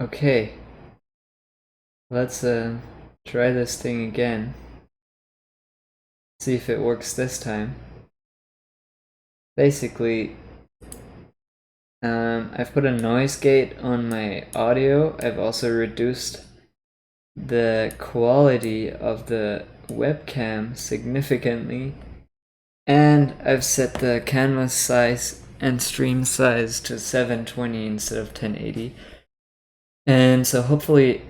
Okay, let's try this thing again. See if it works this time. Basically, I've put a noise gate on my audio. I've also reduced the quality of the webcam significantly, and I've set the canvas size and stream size to 720 instead of 1080. And so hopefully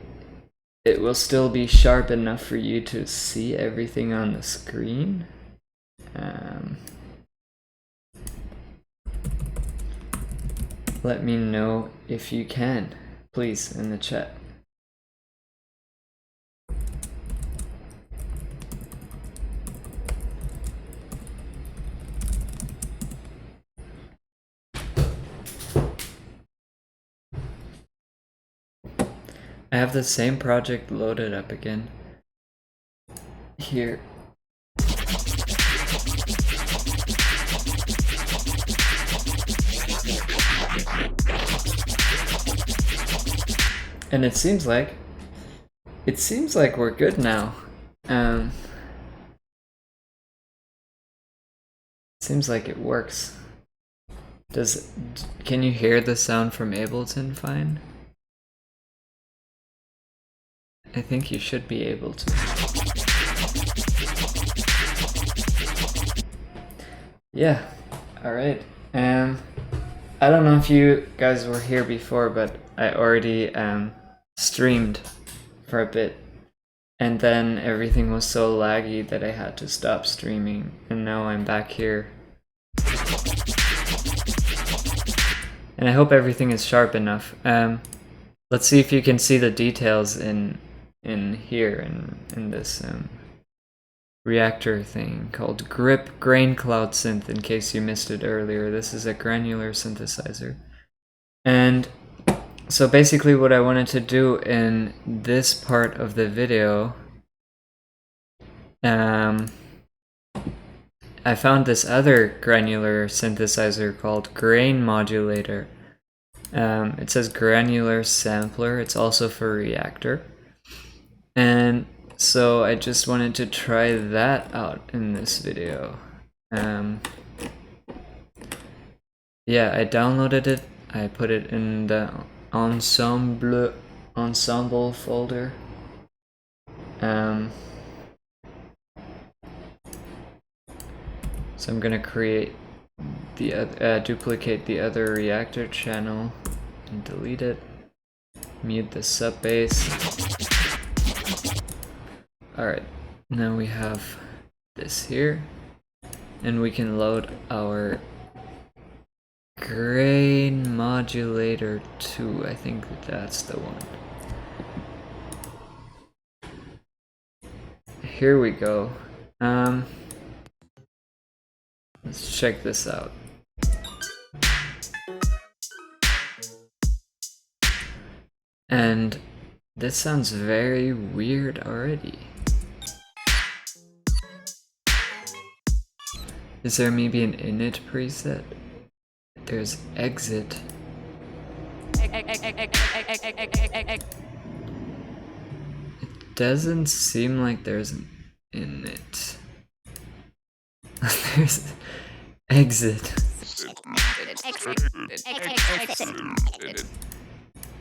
it will still be sharp enough for you to see everything on the screen. Let me know if you can, please, in the chat. I have the same project loaded up again. Here. And it seems like we're good now. Seems like it works. Can you hear the sound from Ableton fine? I think you should be able to. Yeah, alright. I don't know if you guys were here before, but I already streamed for a bit. And then everything was so laggy that I had to stop streaming. And now I'm back here. And I hope everything is sharp enough. Let's see if you can see the details in here, in this reactor thing called Grip Grain Cloud Synth, in case you missed it earlier. This is a granular synthesizer. And so basically what I wanted to do in this part of the video, I found this other granular synthesizer called Grain Modulator. It says granular sampler. It's also for reactor. And so I just wanted to try that out in this video. Yeah, I downloaded it. I put it in the ensemble folder. So I'm gonna create the duplicate the other reactor channel and delete it. Mute the sub bass. Alright, now we have this here, and we can load our Grain Modulator 2. I think that's the one. Here we go. Let's check this out. And this sounds very weird already. Is there maybe an init preset? There's exit. It doesn't seem like there's an init. There's exit.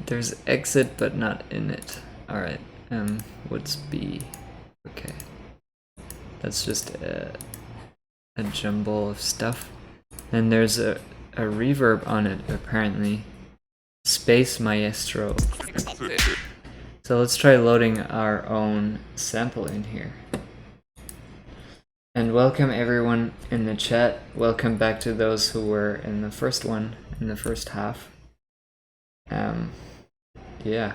There's exit but not init. Alright, what's B? Okay. That's just a jumble of stuff. And there's a reverb on it, apparently. Space Maestro. So let's try loading our own sample in here. And welcome everyone in the chat. Welcome back to those who were in the first one, in the first half. Yeah.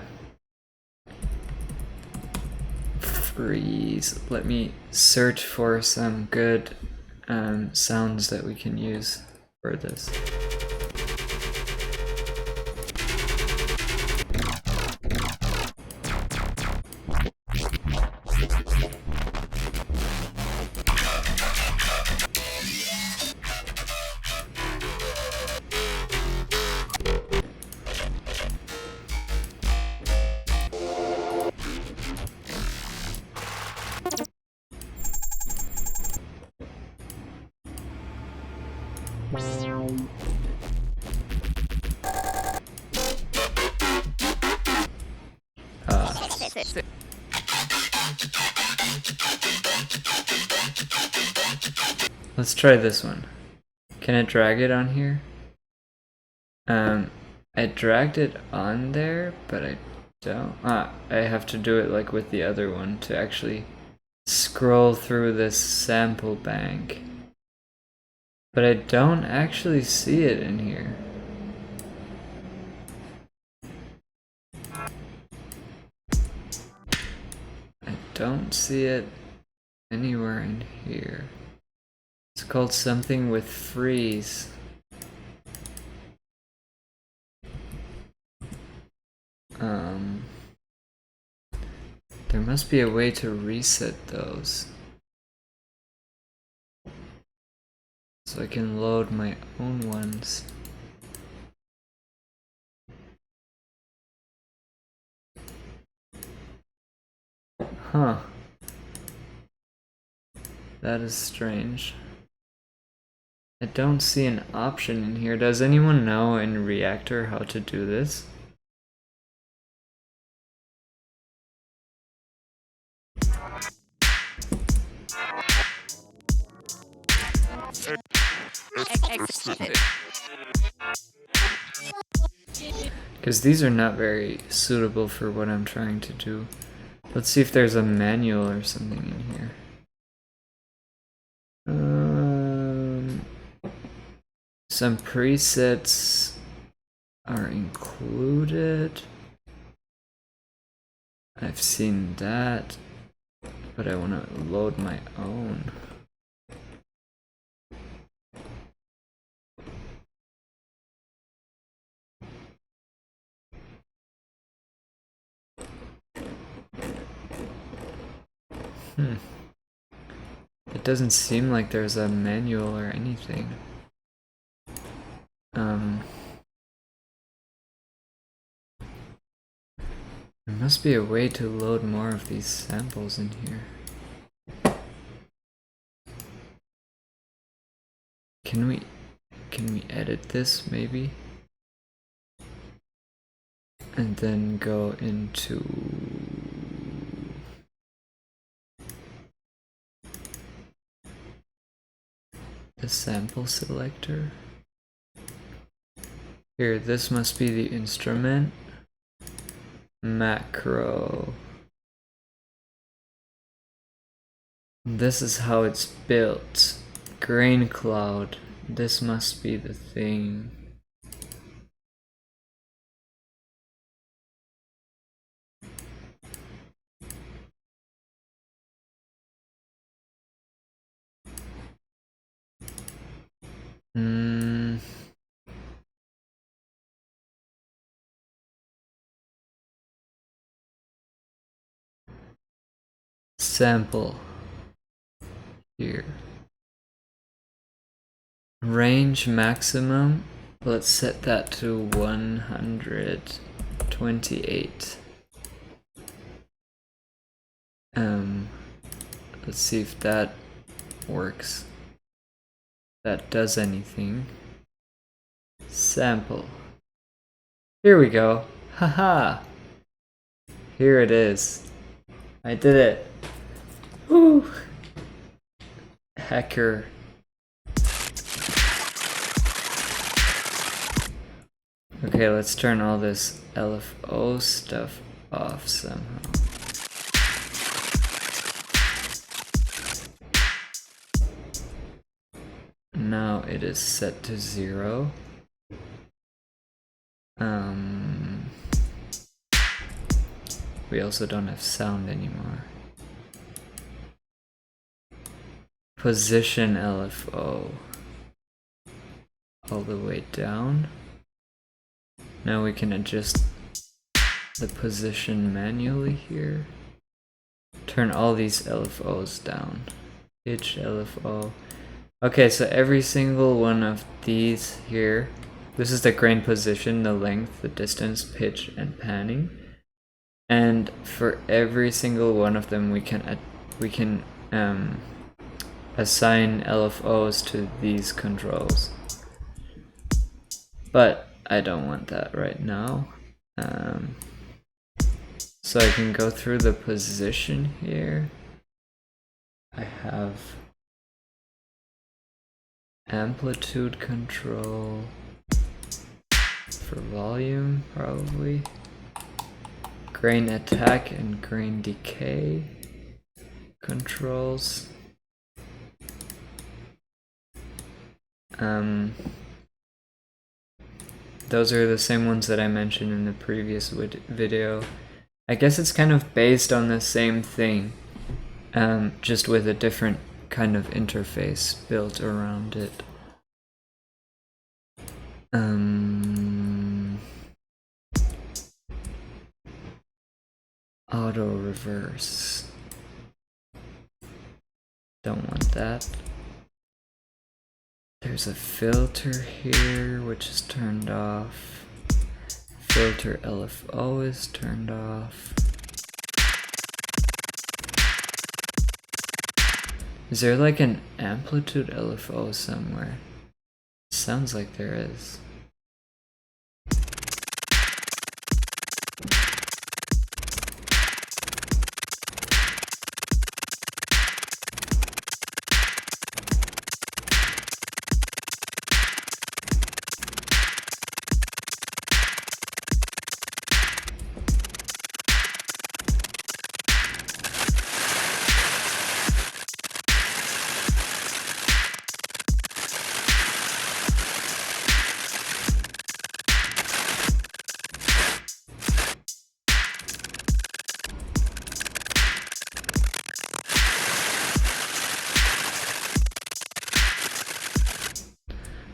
Freeze. Let me search for some good sounds that we can use for this. Let's try this one. Can I drag it on here? I dragged it on there, but I don't. I have to do it like with the other one to actually scroll through this sample bank. But I don't actually see it in here. I don't see it anywhere in here. It's called something with freeze. There must be a way to reset those. So I can load my own ones. Huh. That is strange. I don't see an option in here. Does anyone know in Reactor how to do this? Because these are not very suitable for what I'm trying to do. Let's see if there's a manual or something in here. Some presets are included. I've seen that, but I want to load my own. It doesn't seem like there's a manual or anything. There must be a way to load more of these samples in here. Can we edit this maybe? And then go into the sample selector. Here, this must be the instrument. Macro. This is how it's built. Grain cloud. This must be the thing. Sample here. Range maximum, let's set that to 128. Let's see if that works. That does anything. Sample. Here we go. Haha. Here it is. I did it. Woo! Hacker. Okay, let's turn all this LFO stuff off somehow. Now it is set to 0. We also don't have sound anymore. Position LFO all the way down. Now we can adjust the position manually here. Turn all these LFOs down. Pitch LFO. Okay, so every single one of these here, this is the grain position, the length, the distance, pitch, and panning. And for every single one of them, we can assign LFOs to these controls. But I don't want that right now. So I can go through the position here. I have amplitude control for volume, probably. Grain attack and grain decay controls. Those are the same ones that I mentioned in the previous video. I guess it's kind of based on the same thing, just with a different kind of interface built around it. Auto reverse. Don't want that. There's a filter here which is turned off. Filter LFO is turned off. Is there like an amplitude LFO somewhere? Sounds like there is.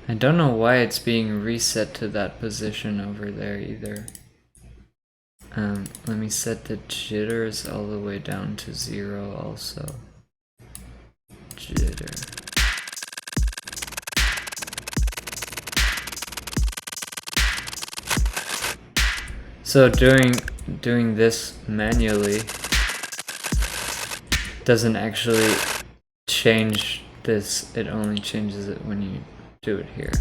I don't know why it's being reset to that position over there either. Let me set the jitters all the way down to 0 also. Jitter. So doing this manually doesn't actually change this, it only changes it when you do it here.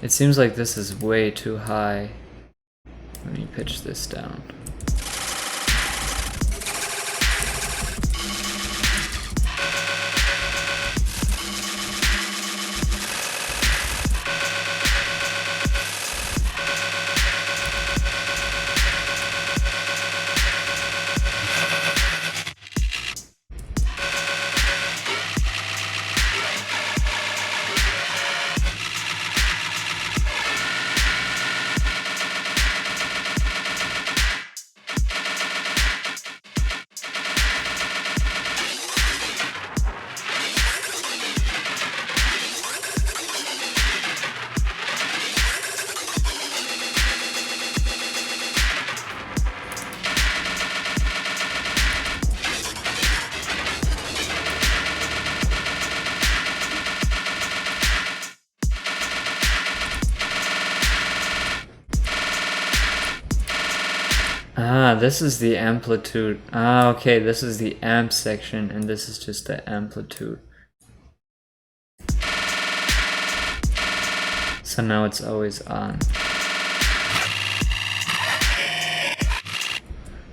It seems like this is way too high. Let me pitch this down. Ah, this is the amplitude. Ah, okay, this is the amp section, and this is just the amplitude. So now it's always on.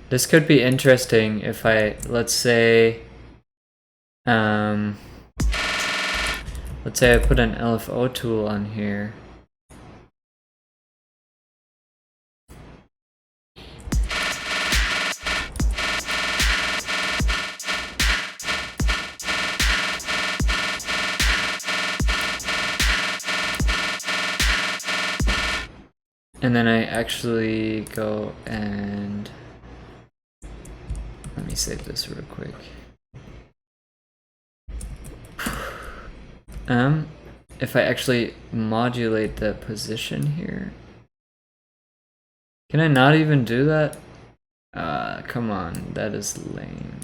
This could be interesting if I, let's say I put an LFO tool on here. And then I actually go and let me save this real quick. If I actually modulate the position here, can I not even do that? Come on, that is lame.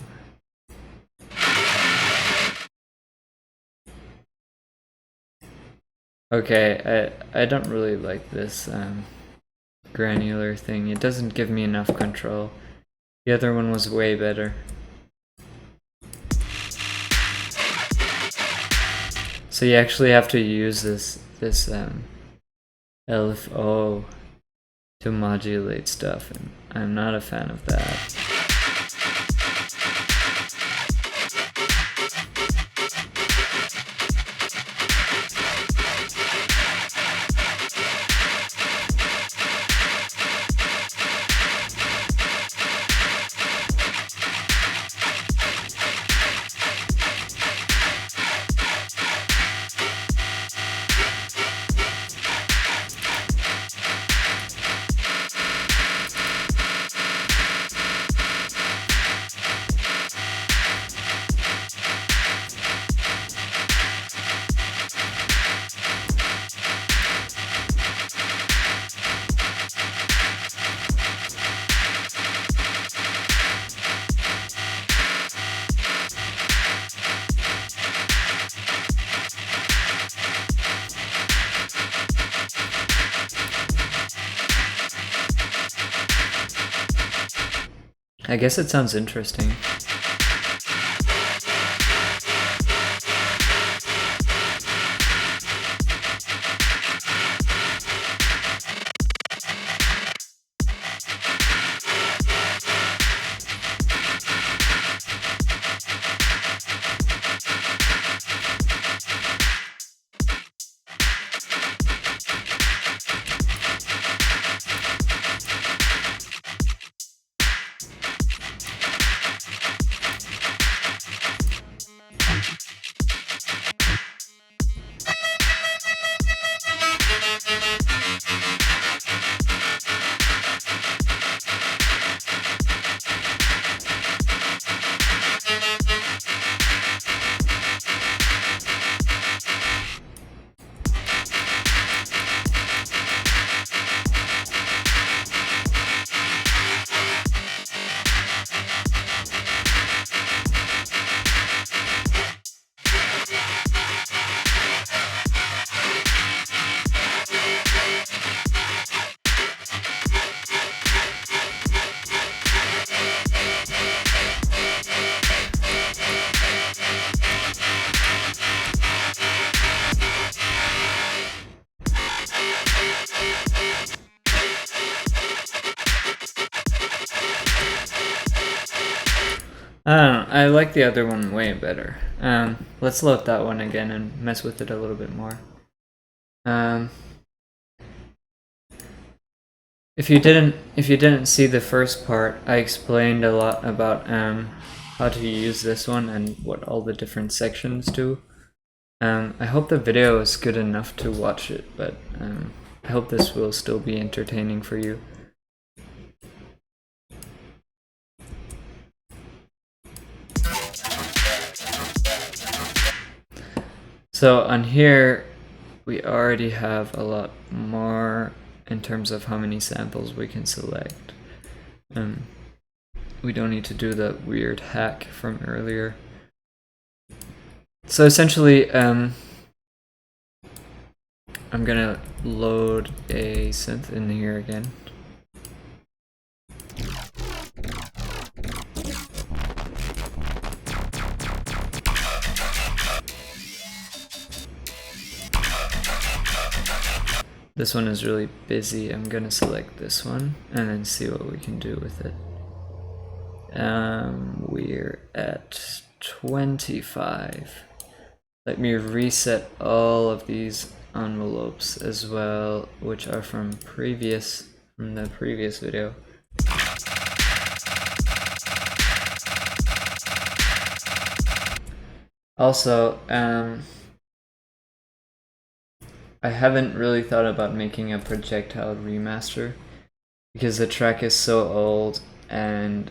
Okay, I don't really like this granular thing. It doesn't give me enough control. The other one was way better. So you actually have to use this LFO to modulate stuff, and I'm not a fan of that. I guess it sounds interesting. I don't know, I like the other one way better. Let's load that one again and mess with it a little bit more. If you didn't see the first part, I explained a lot about how to use this one and what all the different sections do. I hope the video is good enough to watch it, but I hope this will still be entertaining for you. So on here, we already have a lot more in terms of how many samples we can select. We don't need to do the weird hack from earlier. So essentially, I'm gonna load a synth in here again. This one is really busy. I'm gonna select this one and then see what we can do with it. We're at 25. Let me reset all of these envelopes as well, which are from the previous video. Also, I haven't really thought about making a projectile remaster because the track is so old, and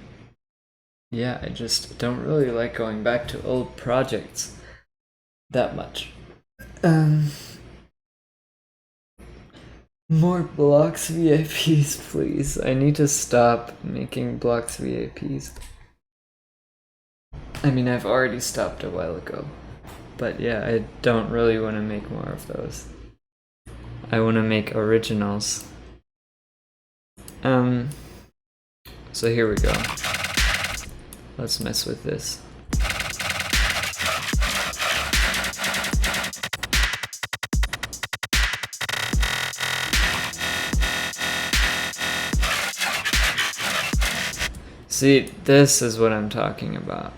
yeah, I just don't really like going back to old projects that much. More blocks VAPs, please. I need to stop making blocks VAPs. I mean, I've already stopped a while ago, but yeah, I don't really want to make more of those. I want to make originals. So here we go. Let's mess with this. See, this is what I'm talking about.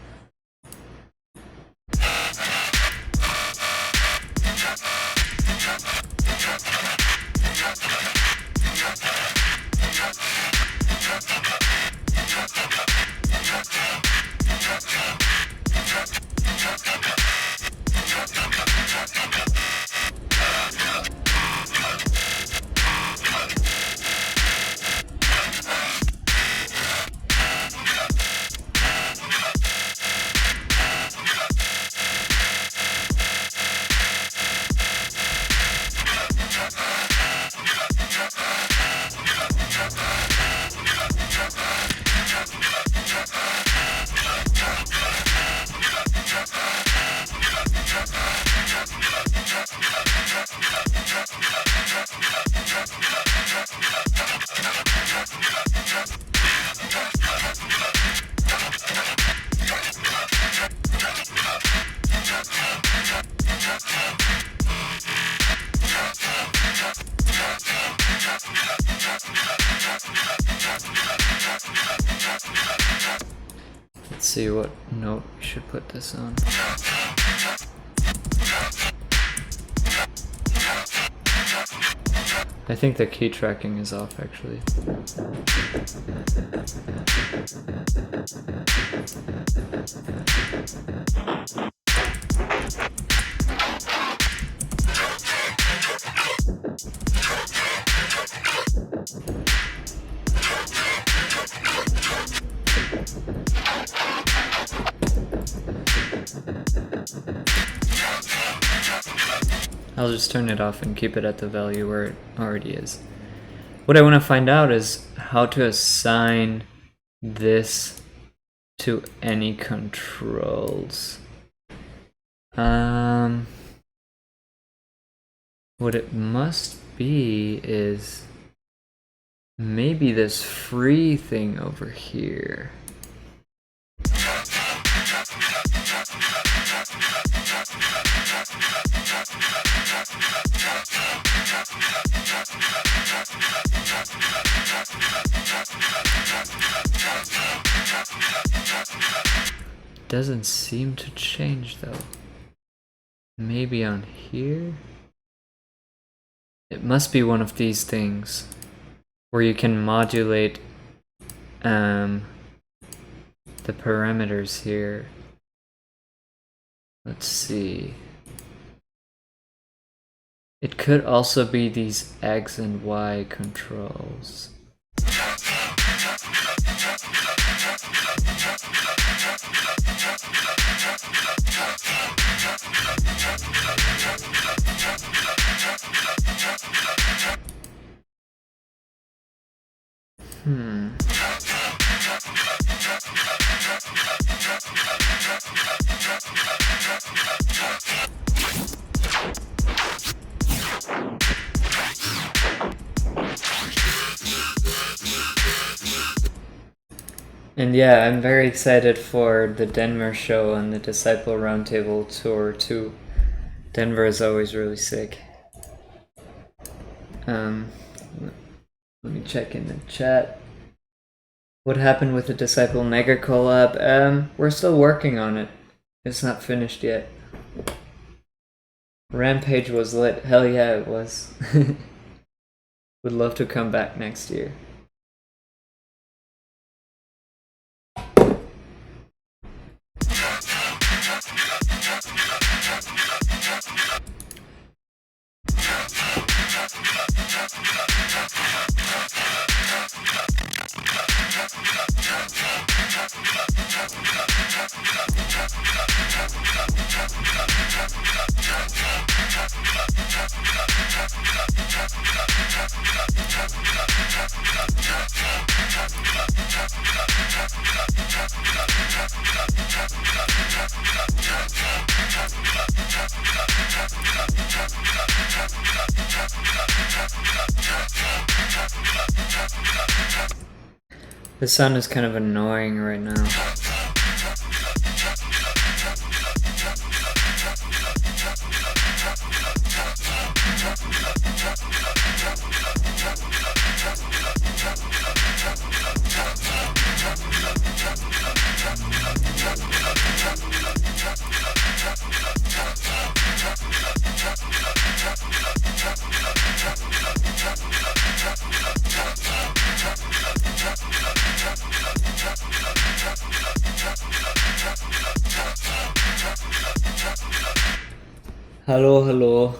Let's see what note we should put this on. I think the key tracking is off actually. I'll just turn it off and keep it at the value where it already is. What I want to find out is how to assign this to any controls. What it must be is maybe this free thing over here. Doesn't seem to change though. Maybe on here? It must be one of these things where you can modulate the parameters here. Let's see. It could also be these X and Y controls. And yeah, I'm very excited for the Denver show and the Disciple Roundtable tour too. Denver is always really sick. Let me check in the chat. What happened with the Disciple Mega collab? We're still working on it. It's not finished yet. Rampage was lit. Hell yeah, it was. Would love to come back next year. This sound is kind of annoying right now. Hallo, hallo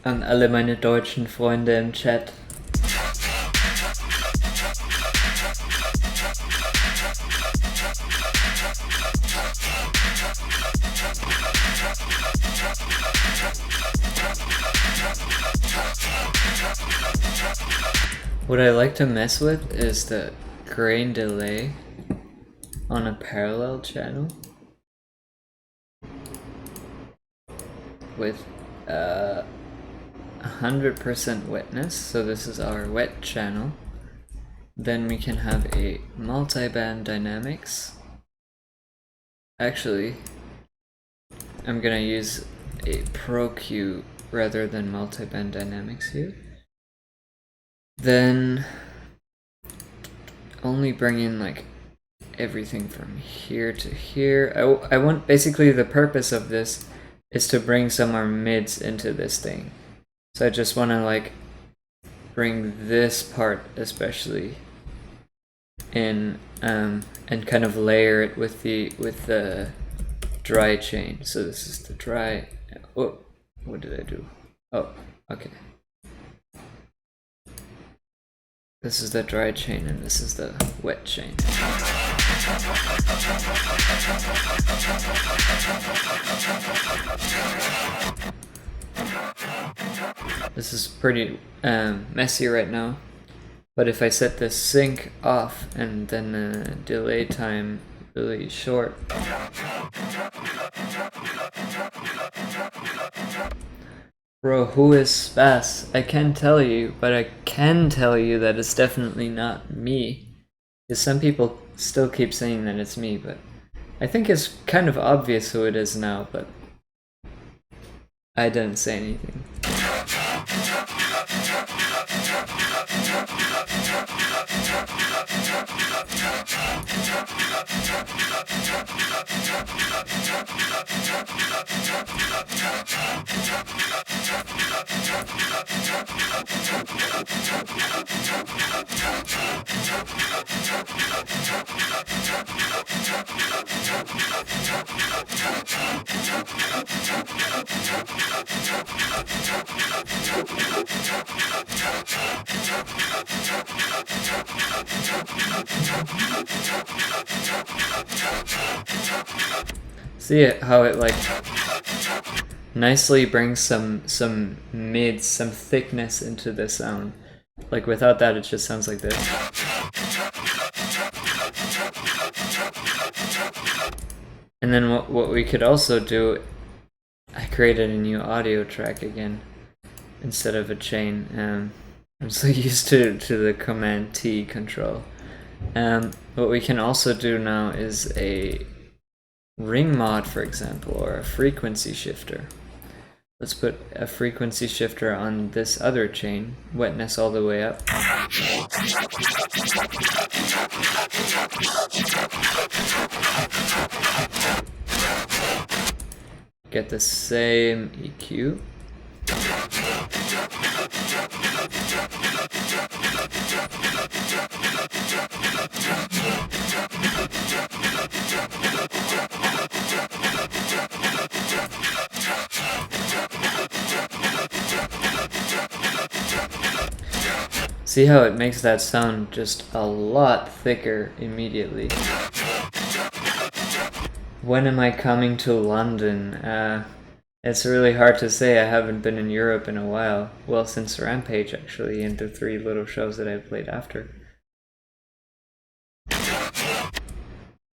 an alle meine deutschen Freunde im Chat. What I like to mess with is the grain delay on a parallel channel with 100% wetness, so this is our wet channel. Then we can have a multi-band dynamics. Actually, I'm gonna use a Pro Q rather than multi-band dynamics here. Then only bring in like everything from here to here. I want, basically the purpose of this is to bring some more mids into this thing. So I just want to like bring this part especially in and kind of layer it with the dry chain. So this is the dry. Oh, what did I do? Oh, okay. This is the dry chain and this is the wet chain. This is pretty messy right now, but if I set the sync off and then the delay time really short, bro, who is Spas? I can't tell you, but I can tell you that it's definitely not me. Because some people still keep saying that it's me, but I think it's kind of obvious who it is now, but I didn't say anything. See how it like nicely brings some mids, some thickness into the sound. Like without that it just sounds like this. And then what we could also do, I created a new audio track again instead of a chain. I'm so used to the Command T control. What we can also do now is a ring mod, for example, or a frequency shifter. Let's put a frequency shifter on this other chain, wetness all the way up. Get the same EQ. See how it makes that sound just a lot thicker immediately. When am I coming to London? It's really hard to say. I haven't been in Europe in a while. Well, since Rampage, actually, and the 3 little shows that I played after.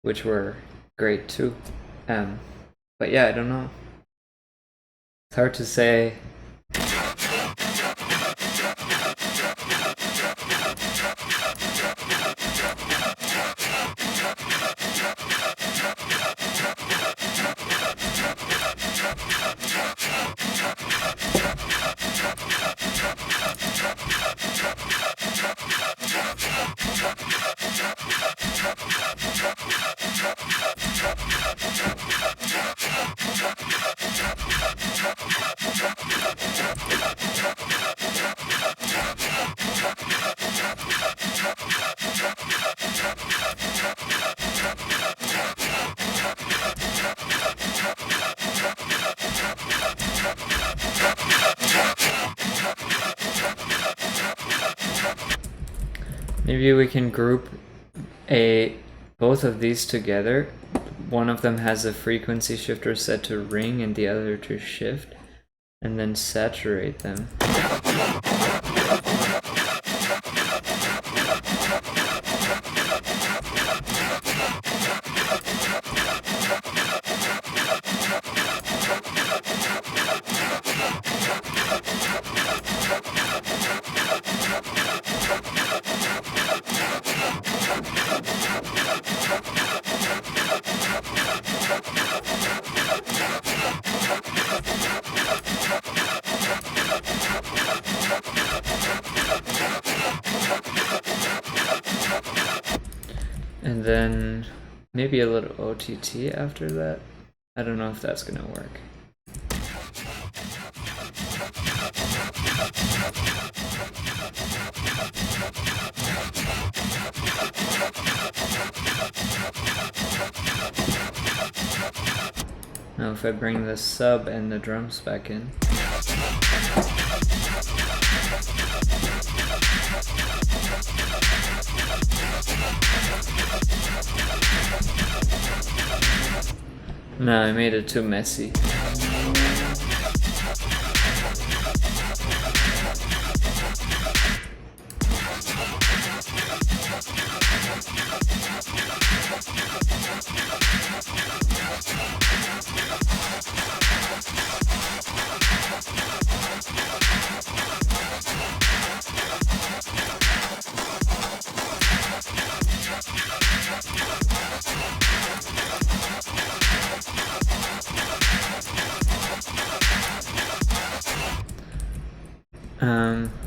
Which were great too. But yeah, I don't know. It's hard to say. Maybe we can group both of these together. One of them has a frequency shifter set to ring and the other to shift, and then saturate them. And then maybe a little OTT after that. I don't know if that's gonna work. Now if I bring the sub and the drums back in. No, I made it too messy.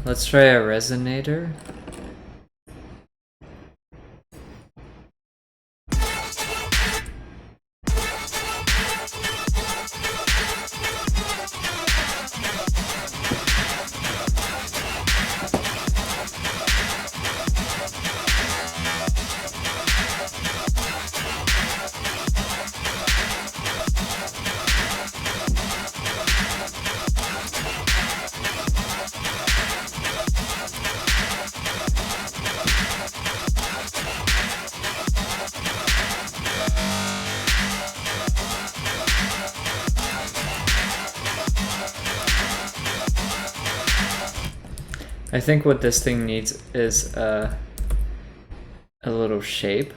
Let's try a resonator. I think what this thing needs is a little shape.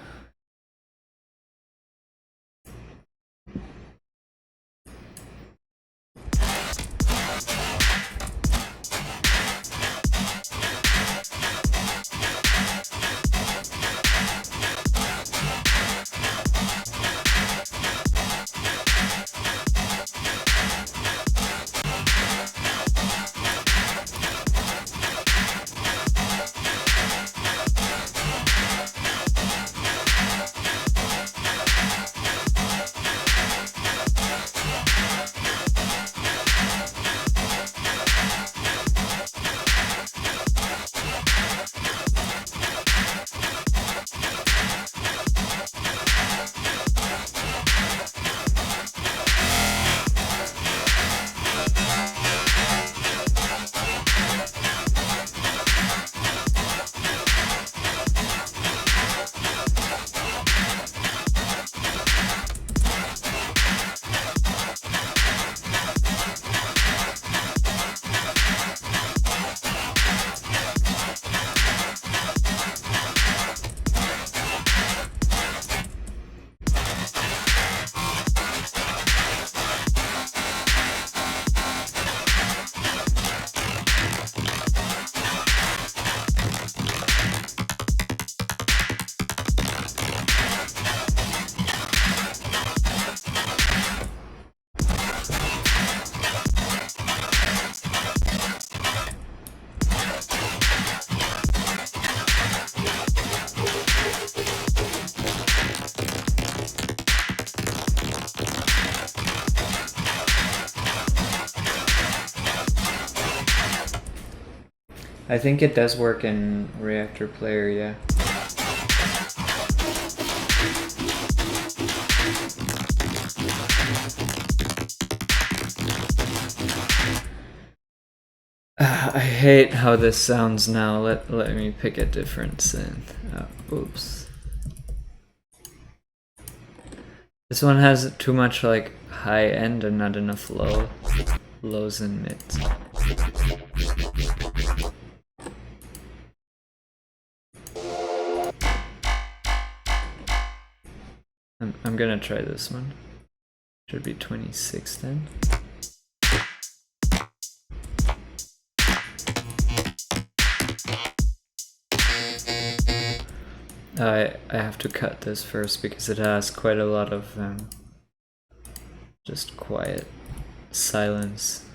I think it does work in Reactor Player, yeah. I hate how this sounds now. Let me pick a different synth. Oops. This one has too much like high end and not enough lows and mids. I'm gonna try this one. Should be 26 then. I have to cut this first because it has quite a lot of just quiet silence.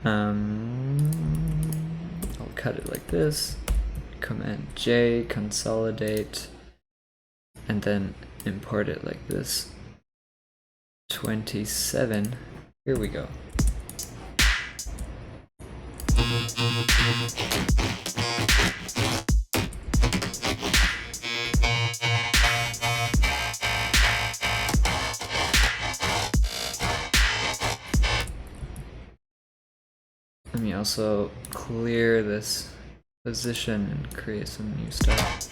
I'll cut it like this. Command J, consolidate, and then import it like this. 27. Here we go. Let me also clear this position and create some new stuff.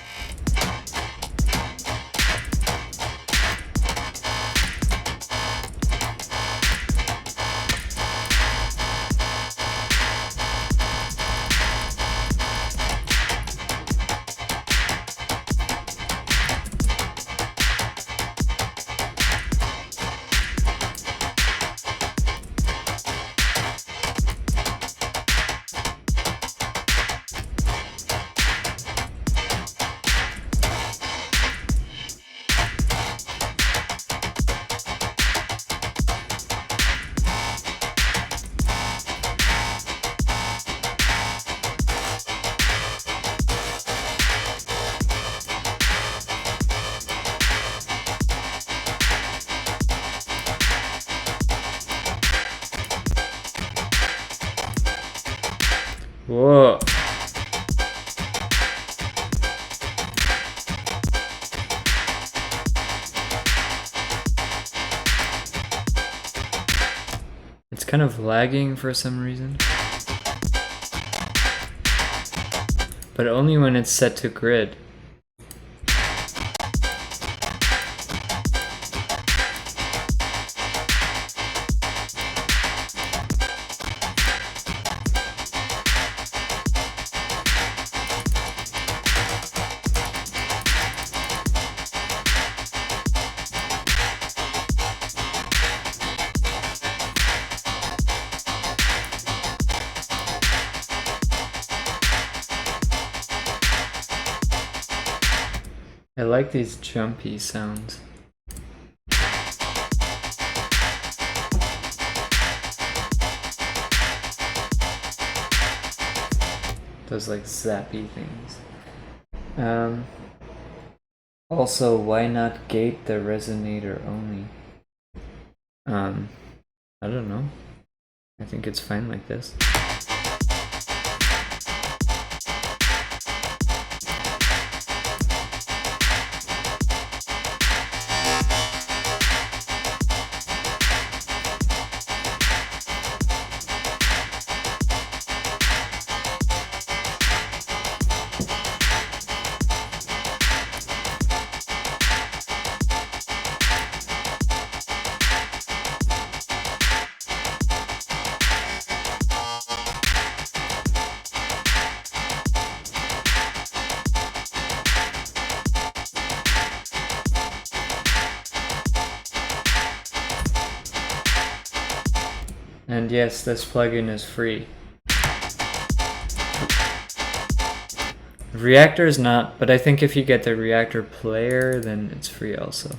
Whoa. It's kind of lagging for some reason. But only when it's set to grid. I like these jumpy sounds. Those like zappy things. Also, why not gate the resonator only? I don't know. I think it's fine like this. And yes, this plugin is free. Reactor is not, but I think if you get the Reactor Player, then it's free also.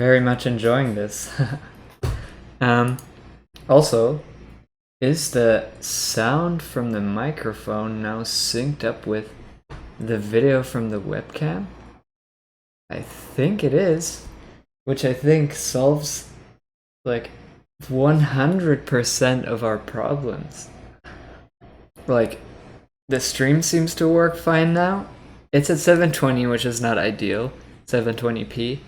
very much enjoying this. Also, is the sound from the microphone now synced up with the video from the webcam? I think it is, which I think solves like 100% of our problems. Like, the stream seems to work fine now. It's at 720, which is not ideal, 720p,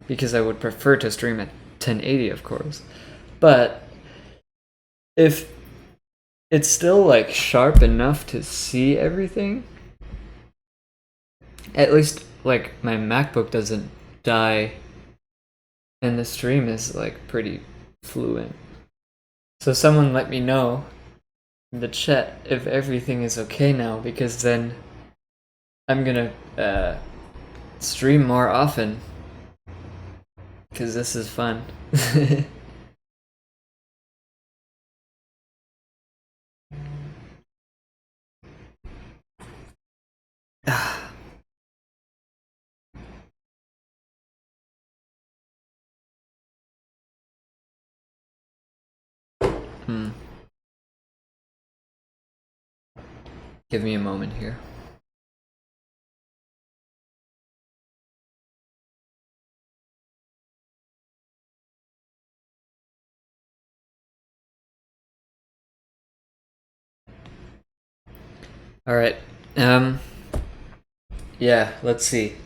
because I would prefer to stream at 1080, of course. But if it's still like sharp enough to see everything, at least like my MacBook doesn't die and the stream is like pretty fluent. So someone let me know in the chat if everything is okay now, because then I'm gonna stream more often, because this is fun. Give me a moment here. Alright, yeah, let's see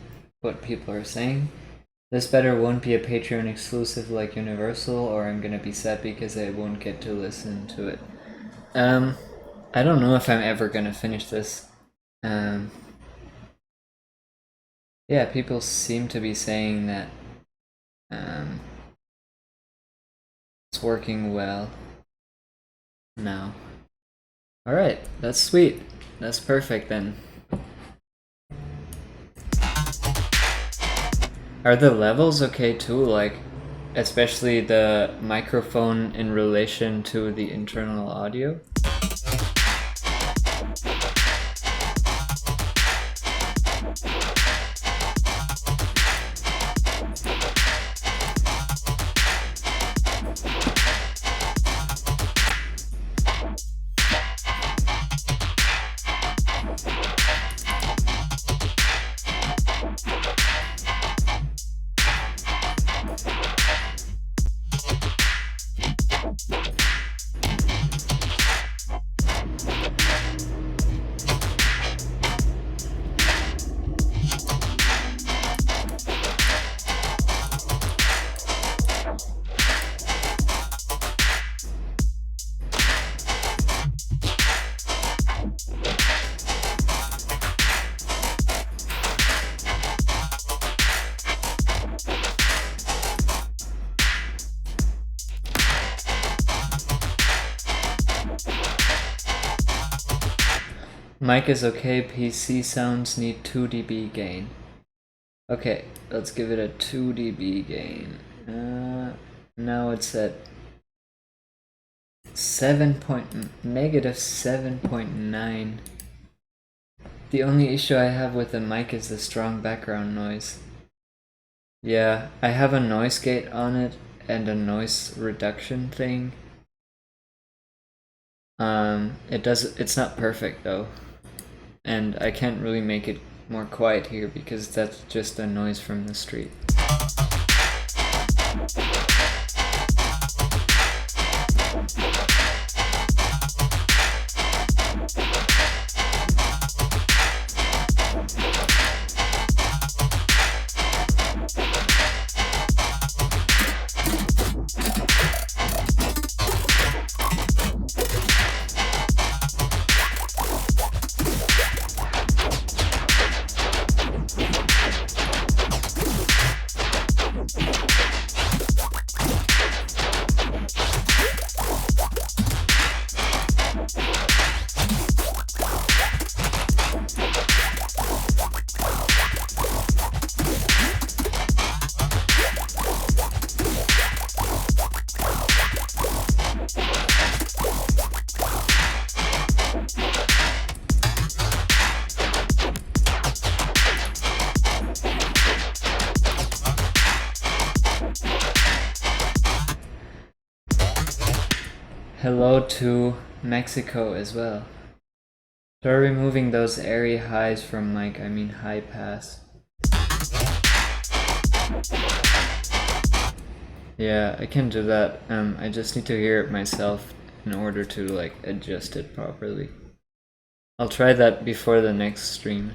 what people are saying. This better won't be a Patreon exclusive like Universal, or I'm gonna be sad because I won't get to listen to it. I don't know if I'm ever gonna finish this. Yeah, people seem to be saying that it's working well now. Alright, that's sweet. That's perfect then. Are the levels okay too? Like, especially the microphone in relation to the internal audio? Mic is okay, PC sounds need 2 dB gain. Okay, let's give it a 2 dB gain. Now it's at -7.9. The only issue I have with the mic is the strong background noise. Yeah, I have a noise gate on it and a noise reduction thing. It's not perfect though. And I can't really make it more quiet here because that's just a noise from the street. hello to Mexico as well. Start removing those airy highs from mic, I mean high pass. Yeah, I can do that. I just need to hear it myself in order to like adjust it properly. I'll try that before the next stream.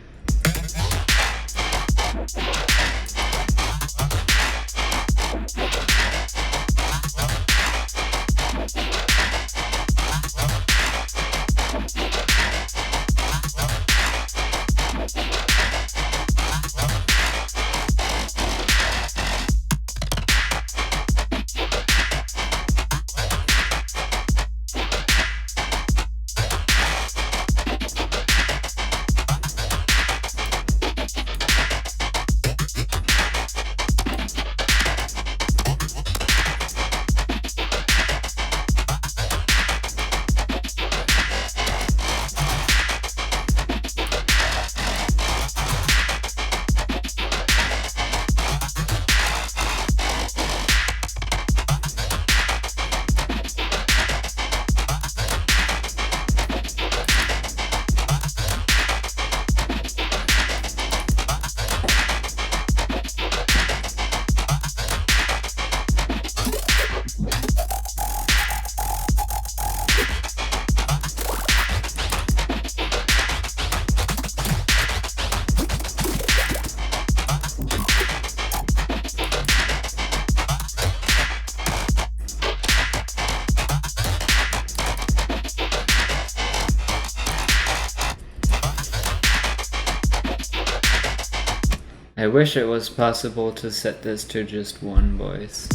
I wish it was possible to set this to just one voice.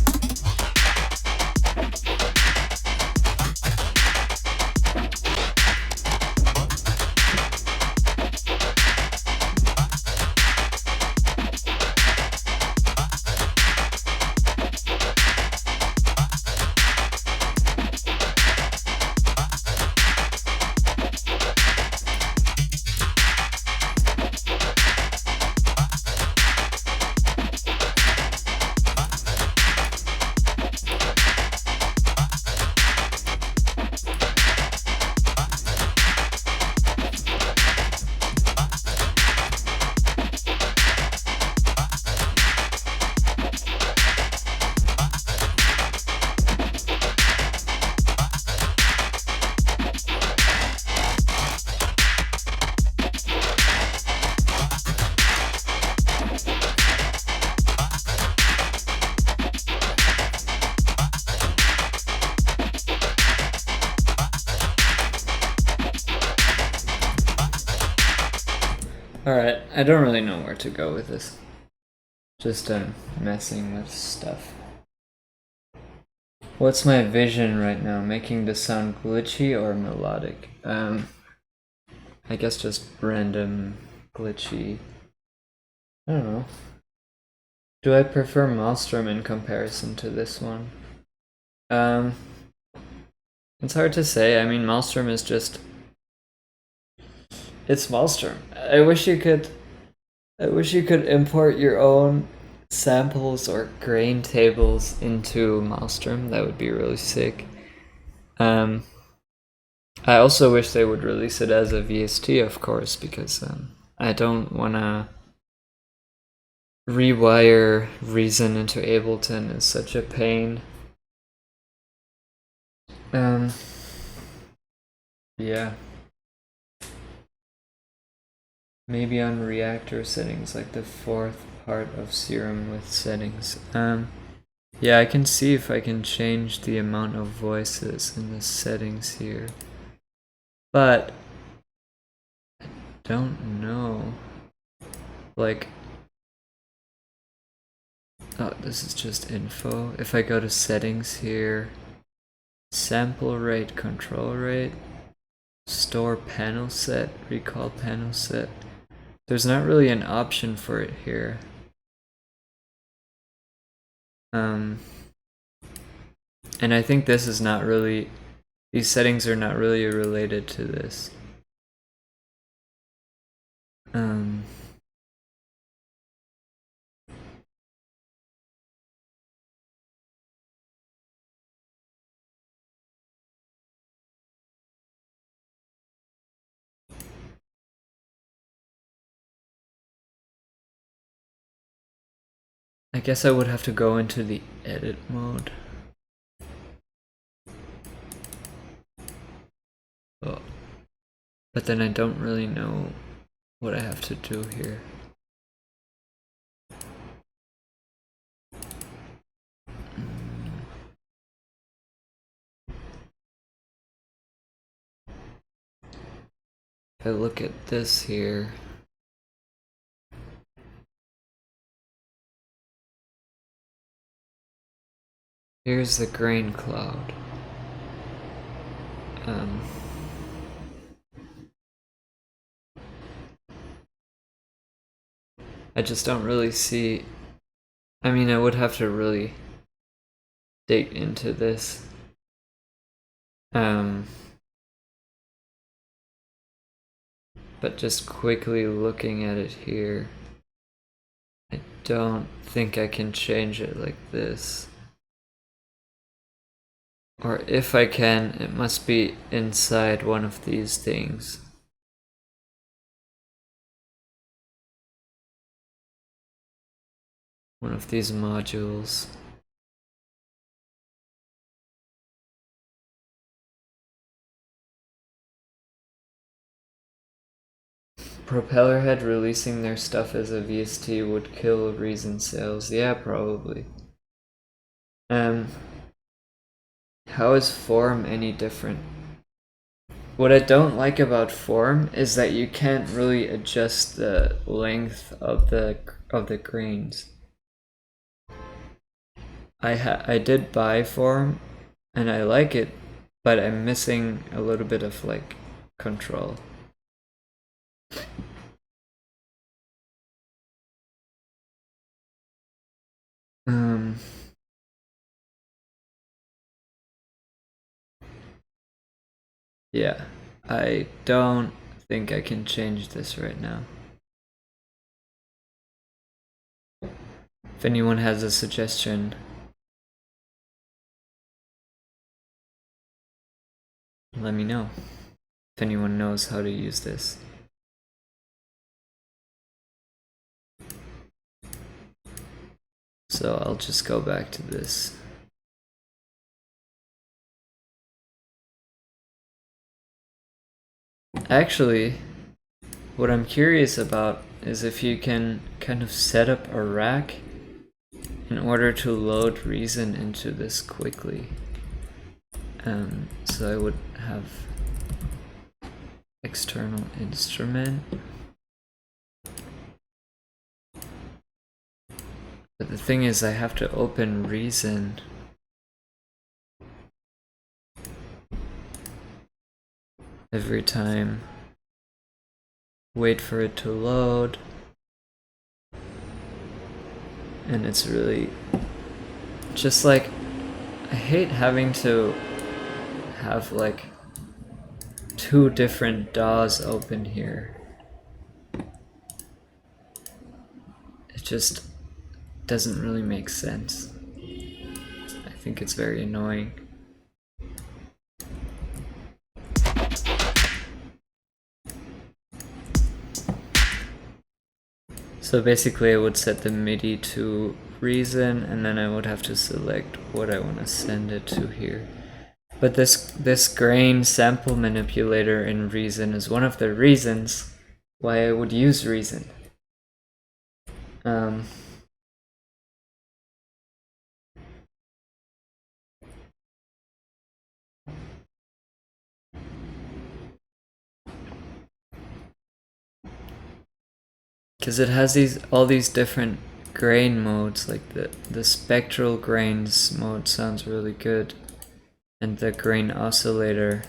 Alright, I don't really know where to go with this. Just messing with stuff. What's my vision right now? Making this sound glitchy or melodic? I guess just random glitchy. I don't know. Do I prefer Maelstrom in comparison to this one? It's hard to say. I mean, Maelstrom is just... It's Maelstrom. I wish you could import your own samples or grain tables into Maelstrom. That would be really sick. I also wish they would release it as a VST, of course, because I don't want to rewire Reason into Ableton. Is such a pain. Yeah. Maybe on reactor settings, like the fourth part of Serum with settings. Yeah, I can see if I can change the amount of voices in the settings here. But I don't know. Like, oh, this is just info. If I go to settings here, sample rate, control rate, store panel set, recall panel set. There's not really an option for it here. And I think this is not really, these settings are not really related to this. I guess I would have to go into the edit mode. Oh. But then I don't really know what I have to do here. If I look at this here, here's the grain cloud. I just don't really see. I mean, I would have to really dig into this. But just quickly looking at it here, I don't think I can change it like this. Or if I can, it must be inside one of these things. One of these modules. Propeller Head releasing their stuff as a VST would kill Reason sales. Yeah, probably. How is Form any different? What I don't like about Form is that you can't really adjust the length of the grains. I did buy Form and I like it, but I'm missing a little bit of like control. Yeah, I don't think I can change this right now. If anyone has a suggestion, let me know. If anyone knows how to use this. So I'll just go back to this. Actually, what I'm curious about is if you can kind of set up a rack in order to load Reason into this quickly. So I would have external instrument. But the thing is, I have to open Reason. Every time. Wait for it to load. And it's really just like, I hate having to have like 2 different DAWs open here. It just doesn't really make sense. I think it's very annoying. So basically I would set the MIDI to Reason and then I would have to select what I want to send it to here. But this grain sample manipulator in Reason is one of the reasons why I would use Reason. Because it has all these different grain modes, like the spectral grains mode sounds really good, and the grain oscillator.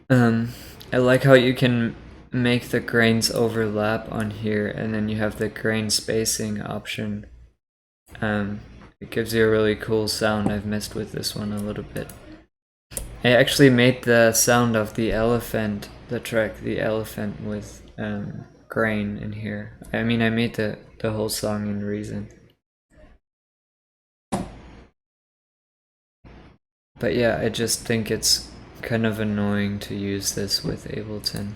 I like how you can make the grains overlap on here, and then you have the grain spacing option. It gives you a really cool sound. I've messed with this one a little bit. I actually made the sound of the elephant, the track The Elephant, with grain in here. I mean, I made the whole song in Reason. But yeah, I just think it's kind of annoying to use this with Ableton.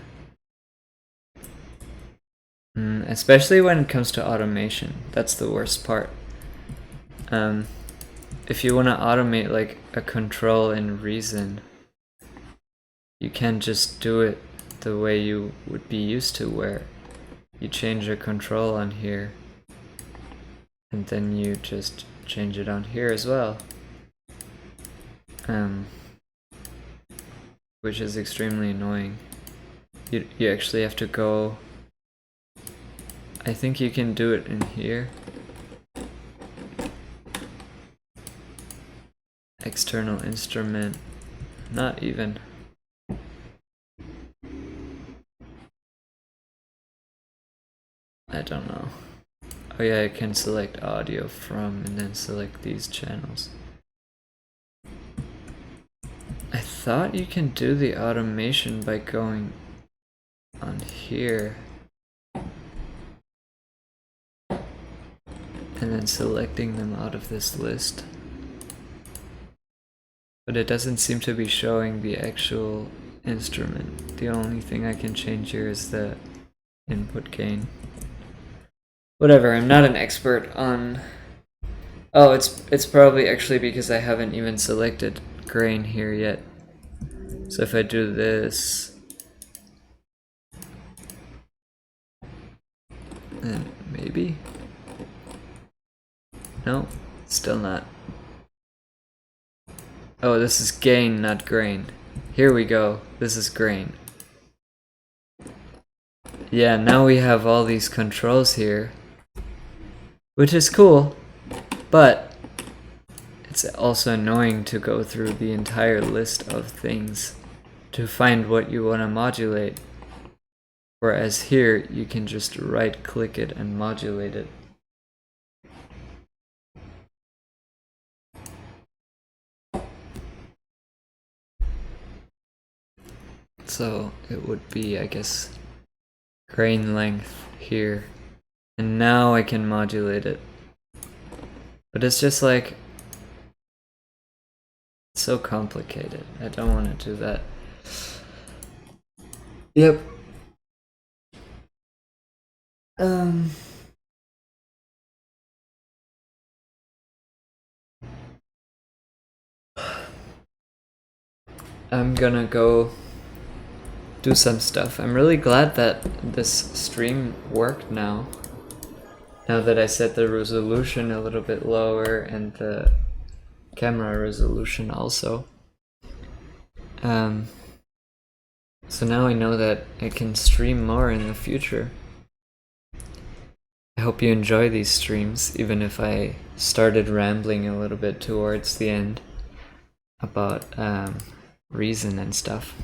especially when it comes to automation. That's the worst part. If you want to automate like a control in Reason, you can't just do it the way you would be used to, where you change a control on here and then you just change it on here as well, which is extremely annoying. You actually have to go, I think you can do it in here, external instrument, not even. I don't know. Oh yeah, I can select audio from and then select these channels. I thought you can do the automation by going on here and then selecting them out of this list. But it doesn't seem to be showing the actual instrument. The only thing I can change here is the input gain. Whatever, I'm not an expert on... Oh, it's probably actually because I haven't even selected grain here yet. So if I do this, then maybe? No, still not. Oh, this is gain, not grain. Here we go, this is grain. Yeah, now we have all these controls here, which is cool, but it's also annoying to go through the entire list of things to find what you want to modulate. Whereas here, you can just right click it and modulate it. So it would be, I guess, grain length here. And now I can modulate it. But it's just like, it's so complicated. I don't want to do that. Yep. I'm gonna go do some stuff. I'm really glad that this stream worked now. Now that I set the resolution a little bit lower and the camera resolution also. So now I know that I can stream more in the future. I hope you enjoy these streams, even if I started rambling a little bit towards the end about Reason and stuff.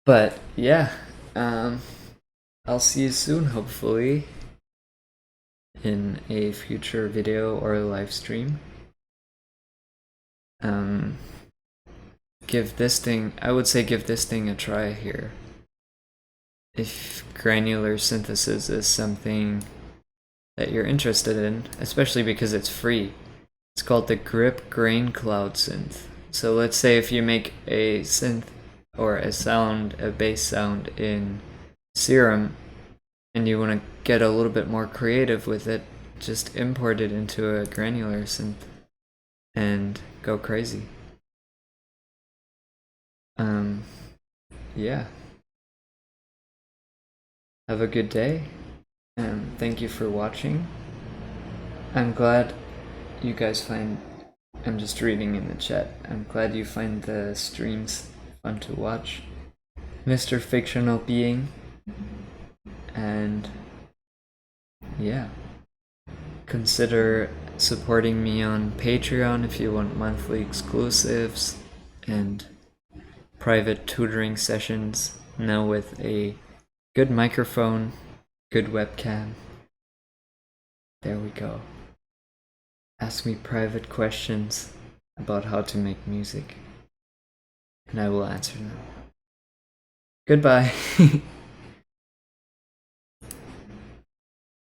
But yeah, I'll see you soon, hopefully, in a future video or live stream. Give this thing, I would say give this thing a try here. If granular synthesis is something that you're interested in, especially because it's free. It's called the Grip Grain Cloud Synth. So let's say if you make a synth or a sound, a bass sound in Serum, and you want to get a little bit more creative with it, just import it into a granular synth and go crazy. Yeah. Have a good day, and thank you for watching. I'm glad you guys find, I'm just reading in the chat, I'm glad you find the streams fun to watch. Mr. Fictional Being, and yeah, consider supporting me on Patreon if you want monthly exclusives and private tutoring sessions, now with a good microphone, good webcam. There we go. Ask me private questions about how to make music, and I will answer them. Goodbye.